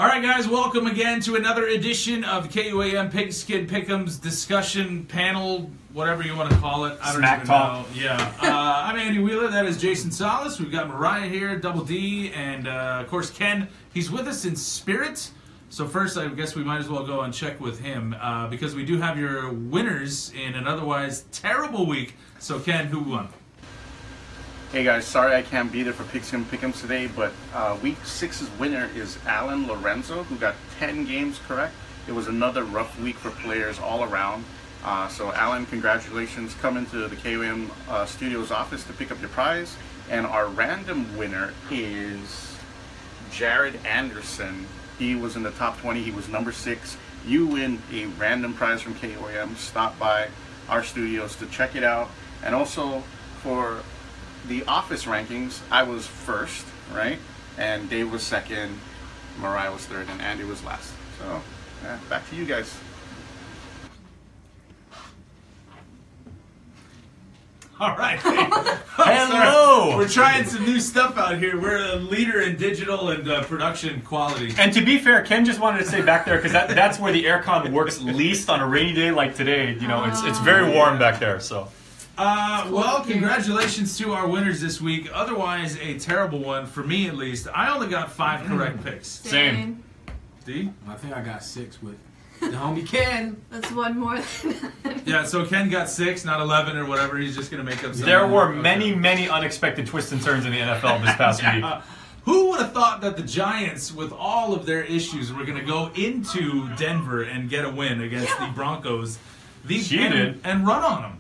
All right, guys, welcome again to another edition of KUAM Pigskin Pick'em's discussion panel, whatever you want to call it. I don't even know. Yeah. I'm Andy Wheeler. That is Jason Salas. We've got Mariah here, Double D, and, of course, Ken. He's with us in spirit. So first, I guess we might as well go and check with him because we do have your winners in an otherwise terrible week. So, Ken, who won? Hey guys, sorry I can't be there for Pigskin Pick'ems today, but week 6's winner is Alan Lorenzo, who got 10 games correct. It was another rough week for players all around. So Alan, congratulations. Come into the KUAM Studios office to pick up your prize. And our random winner is Jared Anderson. He was in the top 20. He was number 6. You win a random prize from KUAM. Stop by our studios to check it out. And also for the office rankings, I was first, right? And Dave was second, Mariah was third, and Andy was last. So, back to you guys. All right. Hello! We're trying some new stuff out here. We're a leader in digital and production quality. And to be fair, Ken just wanted to say back there, because that's where the aircon works least on a rainy day like today. You know, it's very warm back there, so. Well, congratulations to our winners this week. Otherwise, a terrible one, for me at least. I only got 5 correct picks. Same. D? I think I got 6 with the homie Ken. That's one more than Yeah, so Ken got 6, not 11 or whatever. He's just going to make up something. There were many unexpected twists and turns in the NFL this past week. Who would have thought that the Giants, with all of their issues, were going to go into Denver and get a win against the Broncos and run on them?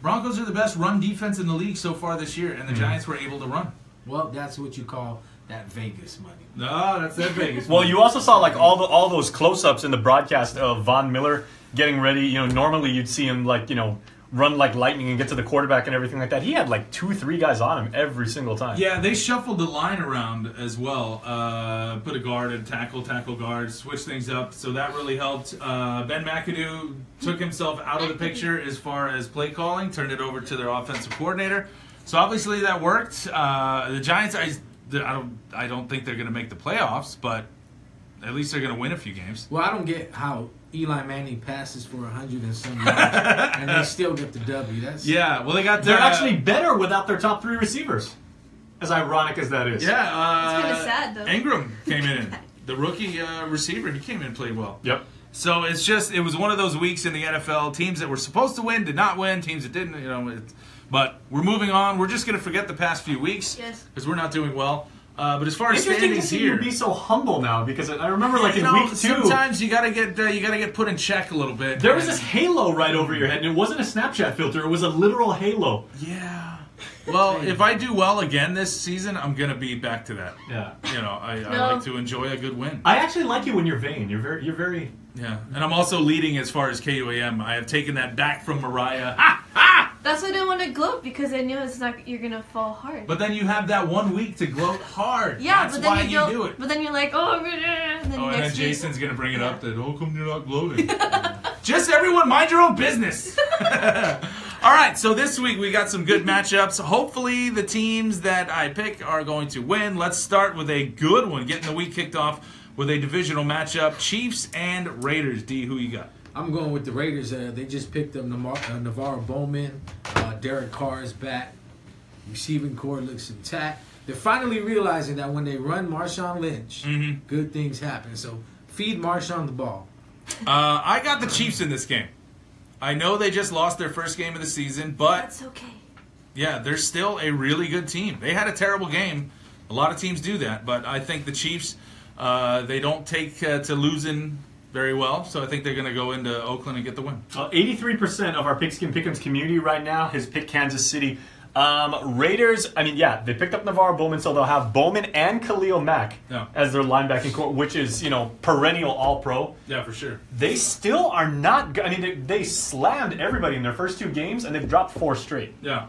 Broncos are the best run defense in the league so far this year, and the Giants were able to run. Well, that's what you call that Vegas money. No, that's that Vegas Well, money. you also saw like all those close-ups in the broadcast of Von Miller getting ready. You know, normally you'd see him run like lightning and get to the quarterback and everything like that. He had like 2-3 guys on him every single time. Yeah, they shuffled the line around as well. Put a guard and tackle guard, switch things up. So that really helped. Ben McAdoo took himself out of the picture as far as play calling, turned it over to their offensive coordinator. So obviously that worked. The Giants, I don't think they're going to make the playoffs, but at least they're going to win a few games. Well, I don't get how Eli Manning passes for 100 and some yards, and they still get the W. Yeah, well, They're actually better without their top 3 receivers. As ironic as that is. Yeah, it's kind of sad though. Ingram came in, the rookie receiver. He came in and played well. Yep. So it was one of those weeks in the NFL. Teams that were supposed to win did not win. Teams that didn't, but we're moving on. We're just going to forget the past few weeks because we're not doing well. But as far as interesting standings to see here, you be so humble now, because I remember in week 2, sometimes you gotta get put in check a little bit. There was this halo right over your head, and it wasn't a Snapchat filter; it was a literal halo. Yeah. Well, if I do well again this season, I'm gonna be back to that. Yeah. I like to enjoy a good win. I actually like you when you're vain. You're very. Yeah, and I'm also leading as far as KUAM. I have taken that back from Mariah. That's why I didn't want to gloat, because I knew you're gonna fall hard. But then you have that 1 week to gloat hard. Yeah, that's but then why you do it. But then you're like, and then Jason's gonna bring it up that come you're not gloating. Just everyone mind your own business. All right, so this week we got some good matchups. Hopefully the teams that I pick are going to win. Let's start with a good one, getting the week kicked off with a divisional matchup, Chiefs and Raiders. D, who you got? I'm going with the Raiders. They just picked up Navarro Bowman. Derek Carr is back. Receiving core looks intact. They're finally realizing that when they run Marshawn Lynch, good things happen. So feed Marshawn the ball. I got the Chiefs in this game. I know they just lost their first game of the season, but that's okay. Yeah, they're still a really good team. They had a terrible game. A lot of teams do that, but I think the Chiefs, they don't take to losing very well, so I think they're going to go into Oakland and get the win. 83% of our Pigskin Pick'ems community right now has picked Kansas City. Raiders, they picked up Navarro Bowman, so they'll have Bowman and Khalil Mack as their linebacking core, which is, perennial All-Pro. Yeah, for sure. They still are not good. They slammed everybody in their first 2 games, and they've dropped 4 straight. Yeah.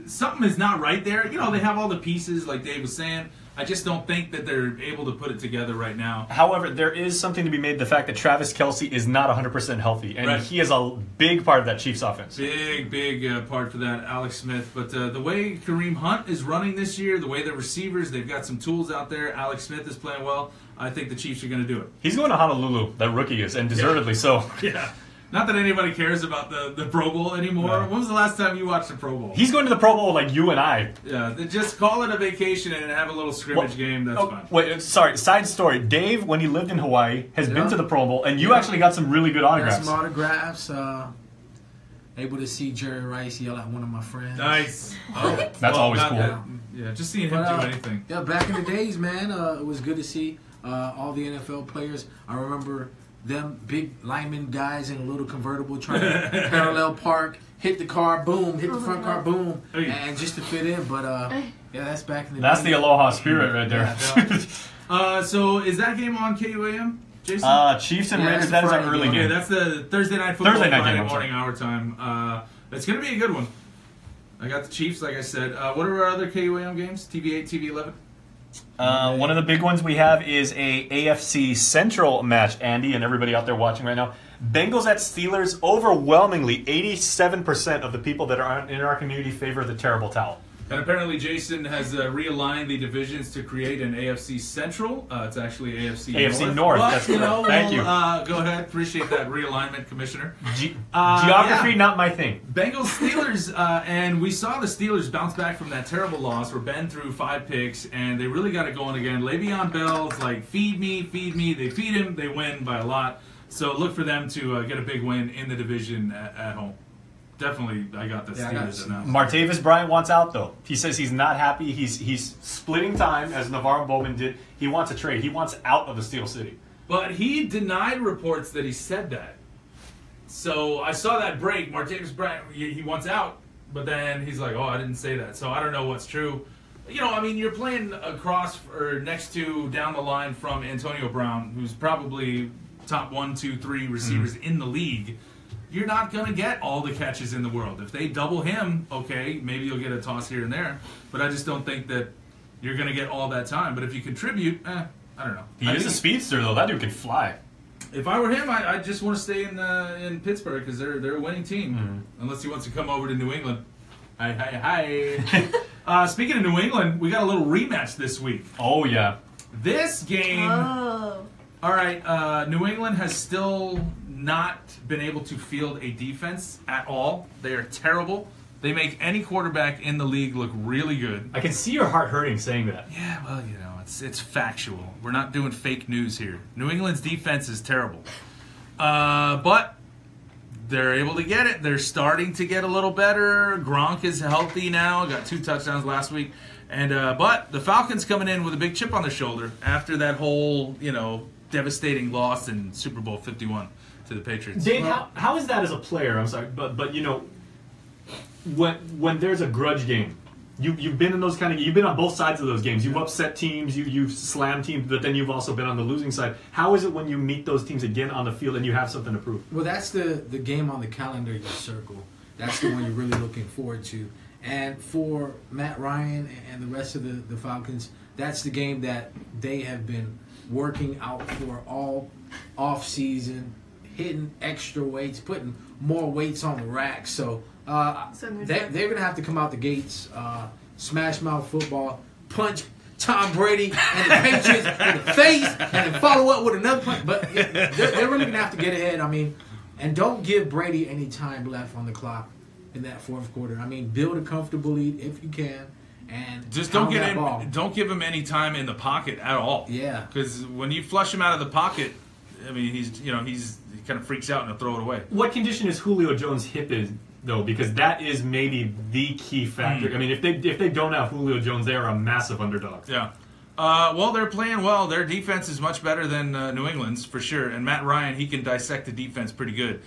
Something is not right there. They have all the pieces, like Dave was saying. I just don't think that they're able to put it together right now. However, there is something to be made the fact that Travis Kelce is not 100% healthy, and he is a big part of that Chiefs offense. Big part for that, Alex Smith. But the way Kareem Hunt is running this year, the way the receivers, they've got some tools out there. Alex Smith is playing well. I think the Chiefs are going to do it. He's going to Honolulu, that rookie is, and deservedly so. Yeah. Not that anybody cares about the Pro Bowl anymore. No. When was the last time you watched the Pro Bowl? He's going to the Pro Bowl like you and I. Yeah, just call it a vacation and have a little scrimmage game. That's fine. Wait, sorry. Side story. Dave, when he lived in Hawaii, has been to the Pro Bowl, and you actually got some really good autographs. Got some autographs. Able to see Jerry Rice yell at one of my friends. Nice. That's always cool. Yeah, just seeing him do anything. Yeah, back in the days, man, it was good to see all the NFL players. I remember them big lineman guys in a little convertible trying to parallel park, hit the car, boom, hit the front car, boom, and just to fit in. But yeah, that's back in the day. That's the Aloha spirit right there. Yeah. So is that game on KUAM, Jason? Chiefs and Rams, that is our early game. Yeah, that's the Thursday night football, Friday morning our time. It's going to be a good one. I got the Chiefs, like I said. What are our other KUAM games? TV8, TV11? One of the big ones we have is a AFC Central match, Andy, and everybody out there watching right now. Bengals at Steelers, overwhelmingly 87% of the people that are in our community favor the terrible towel. And apparently Jason has realigned the divisions to create an AFC Central. It's actually AFC North. But, that's Thank you. Go ahead. Appreciate that realignment, Commissioner. Geography, not my thing. Bengals, Steelers, and we saw the Steelers bounce back from that terrible loss where Ben threw 5 picks, and they really got it going again. Le'Veon Bell's like, feed me. They feed him. They win by a lot. So look for them to get a big win in the division at home. Definitely, I got the Steelers announced. Martavis Bryant wants out, though. He says he's not happy. He's splitting time, as Navarro Bowman did. He wants a trade. He wants out of the Steel City. But he denied reports that he said that. So I saw that break. Martavis Bryant, he wants out, but then he's like, oh, I didn't say that. So I don't know what's true. You know, I mean, you're playing across or next to, down the line from Antonio Brown, who's probably top 1, 2, 3 receivers in the league. You're not going to get all the catches in the world. If they double him, okay, maybe you'll get a toss here and there. But I just don't think that you're going to get all that time. But if you contribute, I don't know. He is a speedster, though. That dude can fly. If I were him, I just want to stay in Pittsburgh because they're a winning team. Unless he wants to come over to New England. Hi. Speaking of New England, we got a little rematch this week. Oh, yeah. This game... Oh. All right, New England has still not been able to field a defense at all. They are terrible. They make any quarterback in the league look really good. I can see your heart hurting saying that. Yeah, well, you know, it's factual. We're not doing fake news here. New England's defense is terrible. But they're able to get it. They're starting to get a little better. Gronk is healthy now. Got 2 touchdowns last week. And but the Falcons coming in with a big chip on their shoulder after that whole, devastating loss in Super Bowl 51 to the Patriots. Dave, how is that as a player? I'm sorry, but when there's a grudge game, you've been in those you've been on both sides of those games. You've upset teams, you've slammed teams, but then you've also been on the losing side. How is it when you meet those teams again on the field and you have something to prove? Well, that's the game on the calendar you circle. That's the one you're really looking forward to. And for Matt Ryan and the rest of the Falcons, that's the game that they have been working out for all off-season, hitting extra weights, putting more weights on the rack. So they're going to have to come out the gates, smash mouth football, punch Tom Brady and the Patriots in the face, and then follow up with another punch. But they're really going to have to get ahead. I mean, and don't give Brady any time left on the clock in that fourth quarter. I mean, build a comfortable lead if you can. And just don't give him any time in the pocket at all. Yeah, because when you flush him out of the pocket, I mean, he kind of freaks out and he'll throw it away. What condition is Julio Jones' hip in, though? Because that is maybe the key factor. I mean, if they don't have Julio Jones, they are a massive underdog. Yeah. Well, they're playing well. Their defense is much better than New England's for sure. And Matt Ryan, he can dissect the defense pretty good.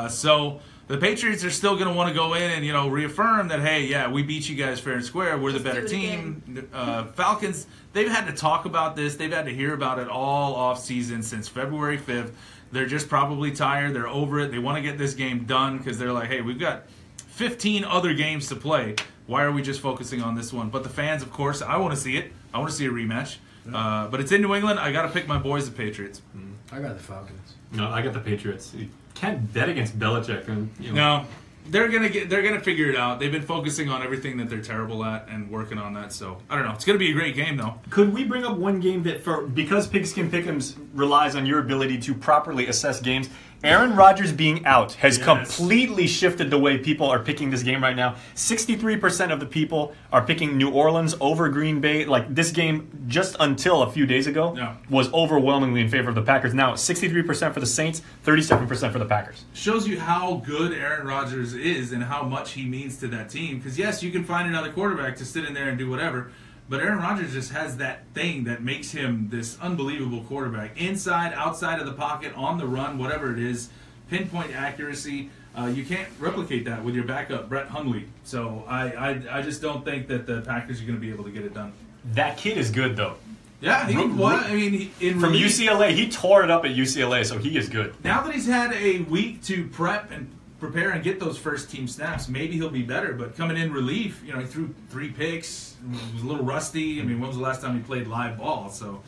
So the Patriots are still going to want to go in and, reaffirm that, hey, yeah, we beat you guys fair and square. We're the better team. Falcons, they've had to talk about this. They've had to hear about it all off season since February 5th. They're just probably tired. They're over it. They want to get this game done because they're like, hey, we've got 15 other games to play. Why are we just focusing on this one? But the fans, of course, I want to see it. I want to see a rematch. But it's in New England. I got to pick my boys, the Patriots. I got the Falcons. No, I got the Patriots. You can't bet against Belichick. And, No, they're gonna figure it out. They've been focusing on everything that they're terrible at and working on that. So I don't know. It's gonna be a great game though. Could we bring up one game that because Pigskin Pick'ems relies on your ability to properly assess games? Aaron Rodgers being out has completely shifted the way people are picking this game right now. 63% of the people are picking New Orleans over Green Bay. Like, this game, just until a few days ago, was overwhelmingly in favor of the Packers. Now, 63% for the Saints, 37% for the Packers. Shows you how good Aaron Rodgers is and how much he means to that team. Because, yes, you can find another quarterback to sit in there and do whatever, but Aaron Rodgers just has that thing that makes him this unbelievable quarterback. Inside, outside of the pocket, on the run, whatever it is, pinpoint accuracy. You can't replicate that with your backup, Brett Hundley. So I just don't think that the Packers are going to be able to get it done. That kid is good, though. Yeah, from UCLA, he tore it up at UCLA, so he is good. Now that he's had a week to prep and prepare and get those first team snaps, maybe he'll be better. But coming in relief, he threw 3 picks, was a little rusty. I mean, when was the last time he played live ball? So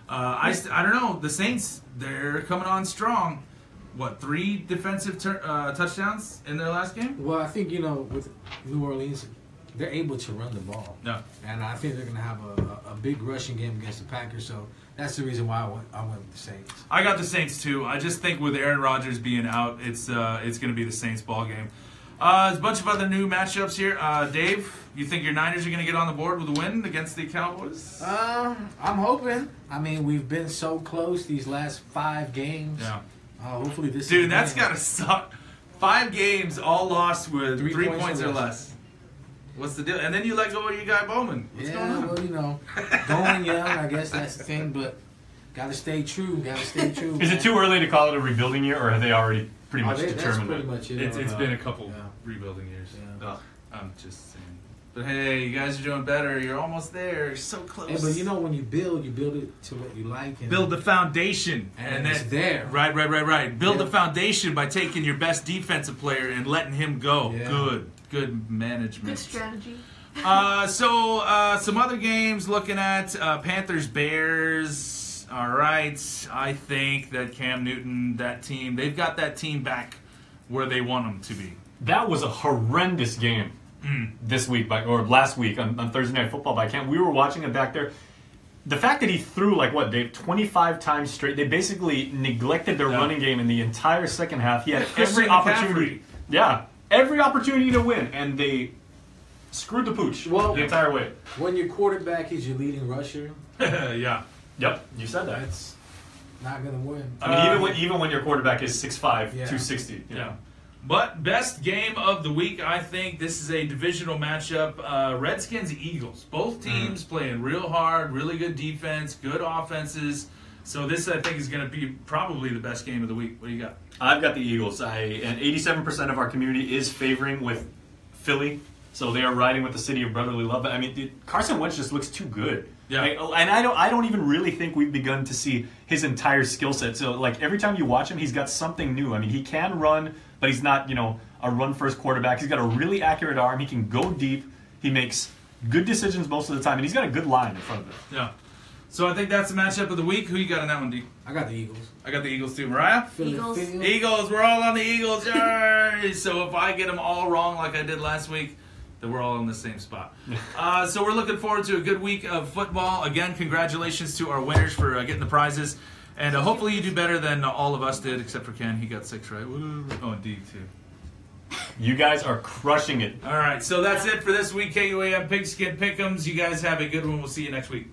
I don't know. The Saints, they're coming on strong. What, 3 defensive touchdowns in their last game? Well, I think, with New Orleans, they're able to run the ball. Yeah. And I think they're going to have a big rushing game against the Packers. So that's the reason why I went with the Saints. I got the Saints, too. I just think with Aaron Rodgers being out, it's going to be the Saints ball game. There's a bunch of other new matchups here. Dave, you think your Niners are going to get on the board with a win against the Cowboys? I'm hoping. I mean, we've been so close these last 5 games. Yeah. Hopefully this. Dude, that's got to suck. 5 games, all lost with 3 points or less. What's the deal? And then you let go of your guy Bowman. What's going on? Well, going young, I guess that's the thing, but got to stay true. Is it too early to call it a rebuilding year, or have they already pretty much determined that's pretty much it? It's been a couple rebuilding years. Yeah. I'm just saying. But hey, you guys are doing better. You're almost there. You're so close. Hey, but when you build it to what you like. And build the foundation. And it's there. Right. Build the foundation by taking your best defensive player and letting him go. Yeah. Good management. Good strategy. So some other games looking at Panthers-Bears. All right. I think that Cam Newton, that team, they've got that team back where they want them to be. That was a horrendous game. This week, or last week on Thursday Night Football by Cam. We were watching it back there. The fact that he threw, Dave, 25 times straight, they basically neglected their running game in the entire second half. He had every opportunity. Yeah, every opportunity to win, and they screwed the pooch the entire way. When your quarterback is your leading rusher. Yeah. Yep, you said that. That's not going to win. I mean, even when your quarterback is 6'5", 260. Yeah. But best game of the week, I think this is a divisional matchup. Redskins-Eagles. Both teams playing real hard, really good defense, good offenses. So this, I think, is going to be probably the best game of the week. What do you got? I've got the Eagles. And 87% of our community is favoring with Philly. So they are riding with the city of brotherly love. But I mean, Carson Wentz just looks too good. Yeah. And I don't even really think we've begun to see his entire skill set. So every time you watch him, he's got something new. I mean, he can run, but he's not, a run-first quarterback. He's got a really accurate arm. He can go deep. He makes good decisions most of the time, and he's got a good line in front of him. Yeah. So I think that's the matchup of the week. Who you got in that one, D? I got the Eagles. I got the Eagles too. Mariah? Eagles. We're all on the Eagles. Yay! So if I get them all wrong like I did last week, then we're all in the same spot. So we're looking forward to a good week of football. Again, congratulations to our winners for getting the prizes. And hopefully you do better than all of us did, except for Ken. He got 6 right. Woo. Oh, and D too. You guys are crushing it. All right, so that's it for this week. KUAM Pigskin Pick'ems. You guys have a good one. We'll see you next week.